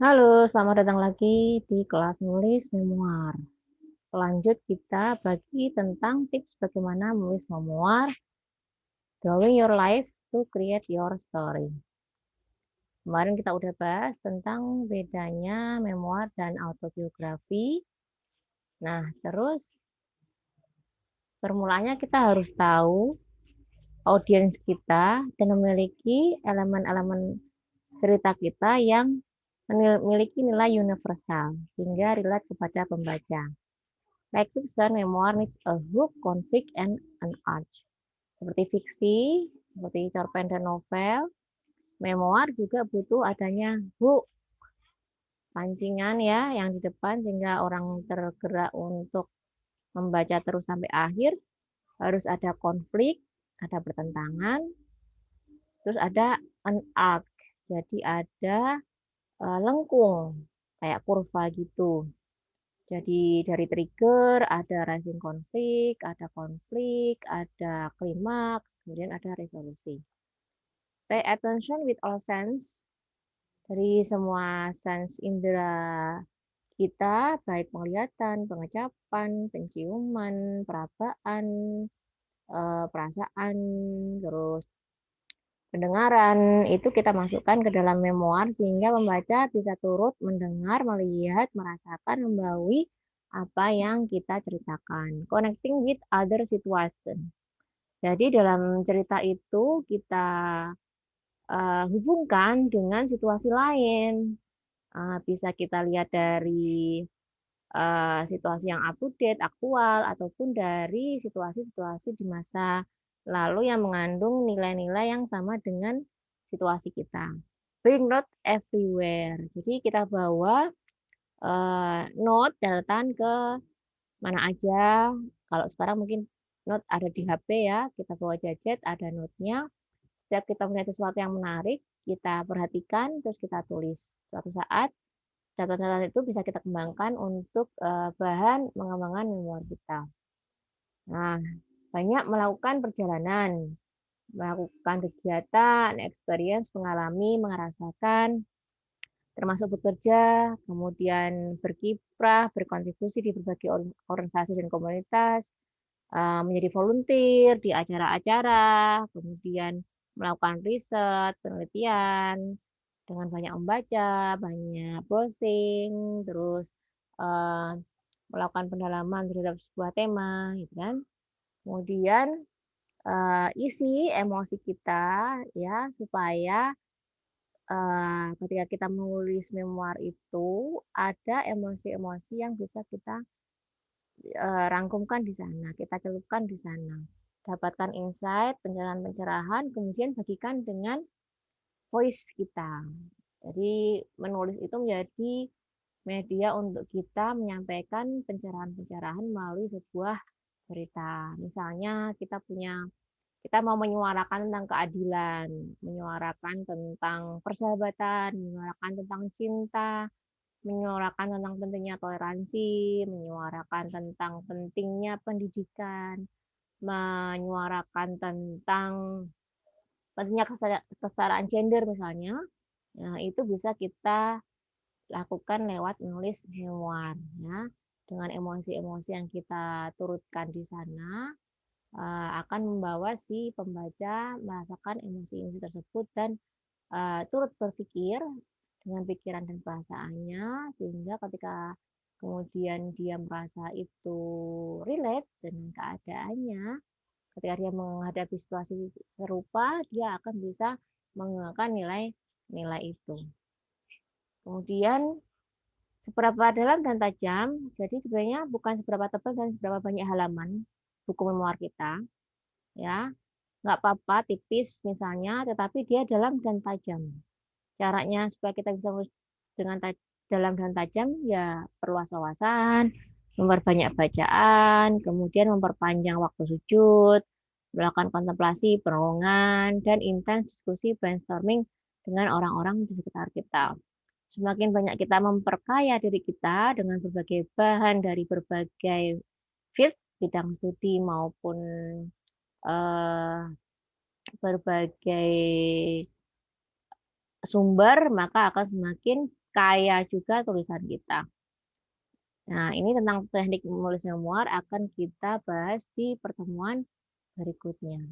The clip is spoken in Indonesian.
Halo, selamat datang lagi di kelas nulis memoir. Lanjut kita bagi tentang tips bagaimana menulis memoir, drawing your life to create your story. Kemarin kita udah bahas tentang bedanya memoir dan autobiografi. Nah, terus permulaannya kita harus tahu audiens kita dan memiliki elemen-elemen cerita kita yang memiliki nilai universal sehingga relate kepada pembaca. Like fiction, memoir needs a hook, conflict, and an arc. Seperti fiksi, seperti cerpen dan novel, memoir juga butuh adanya hook, pancingan ya yang di depan sehingga orang tergerak untuk membaca terus sampai akhir. Harus ada konflik, ada pertentangan, terus ada an arc. Jadi ada lengkung kayak kurva gitu. Jadi dari trigger ada rising konflik, ada klimaks, kemudian ada resolusi. Pay attention with all sense, dari semua sense indera kita, baik penglihatan, pengecapan, penciuman, perabaan, perasaan, terus pendengaran, itu kita masukkan ke dalam memoir sehingga pembaca bisa turut mendengar, melihat, merasakan, membawi apa yang kita ceritakan. Connecting with other situation. Jadi dalam cerita itu kita hubungkan dengan situasi lain. Bisa kita lihat dari situasi yang up to date, aktual, ataupun dari situasi-situasi di masa lalu yang mengandung nilai-nilai yang sama dengan situasi kita. Bring note everywhere. Jadi kita bawa note, catatan ke mana aja. Kalau sekarang mungkin note ada di HP ya, kita bawa gadget, ada note-nya. Setiap kita melihat sesuatu yang menarik, kita perhatikan, terus kita tulis. Suatu saat catatan-catatan itu bisa kita kembangkan untuk bahan pengembangan memoir kita. Nah, banyak melakukan perjalanan, melakukan kegiatan, experience, mengalami, merasakan, termasuk bekerja, kemudian berkiprah, berkontribusi di berbagai organisasi dan komunitas, menjadi volunteer di acara-acara, kemudian melakukan riset, penelitian, dengan banyak membaca, banyak browsing, terus eh, melakukan pendalaman terhadap sebuah tema, gitu kan. Kemudian isi emosi kita ya supaya ketika kita menulis memoir itu ada emosi-emosi yang bisa kita rangkumkan di sana, kita celupkan di sana. Dapatkan insight, pencerahan-pencerahan, kemudian bagikan dengan voice kita. Jadi menulis itu menjadi media untuk kita menyampaikan pencerahan-pencerahan melalui sebuah cerita. Misalnya kita mau menyuarakan tentang keadilan, menyuarakan tentang persahabatan, menyuarakan tentang cinta, menyuarakan tentang pentingnya toleransi, menyuarakan tentang pentingnya pendidikan, menyuarakan tentang pentingnya kesetaraan gender misalnya. Nah, itu bisa kita lakukan lewat menulis memoir ya. Dengan emosi-emosi yang kita turutkan di sana akan membawa si pembaca merasakan emosi-emosi tersebut dan turut berpikir dengan pikiran dan perasaannya sehingga ketika kemudian dia merasa itu relate dengan keadaannya, ketika dia menghadapi situasi serupa, dia akan bisa menggunakan nilai-nilai itu. Kemudian seberapa dalam dan tajam, jadi sebenarnya bukan seberapa tebal dan seberapa banyak halaman buku memoir kita, ya. Nggak apa-apa tipis misalnya, tetapi dia dalam dan tajam. Caranya supaya kita bisa menulis dengan dalam dan tajam, ya perluas wawasan, memperbanyak bacaan, kemudian memperpanjang waktu sujud, melakukan kontemplasi, perenungan, dan intens diskusi brainstorming dengan orang-orang di sekitar kita. Semakin banyak kita memperkaya diri kita dengan berbagai bahan dari berbagai field, bidang studi maupun berbagai sumber, maka akan semakin kaya juga tulisan kita. Nah, ini tentang teknik menulis memoir akan kita bahas di pertemuan berikutnya.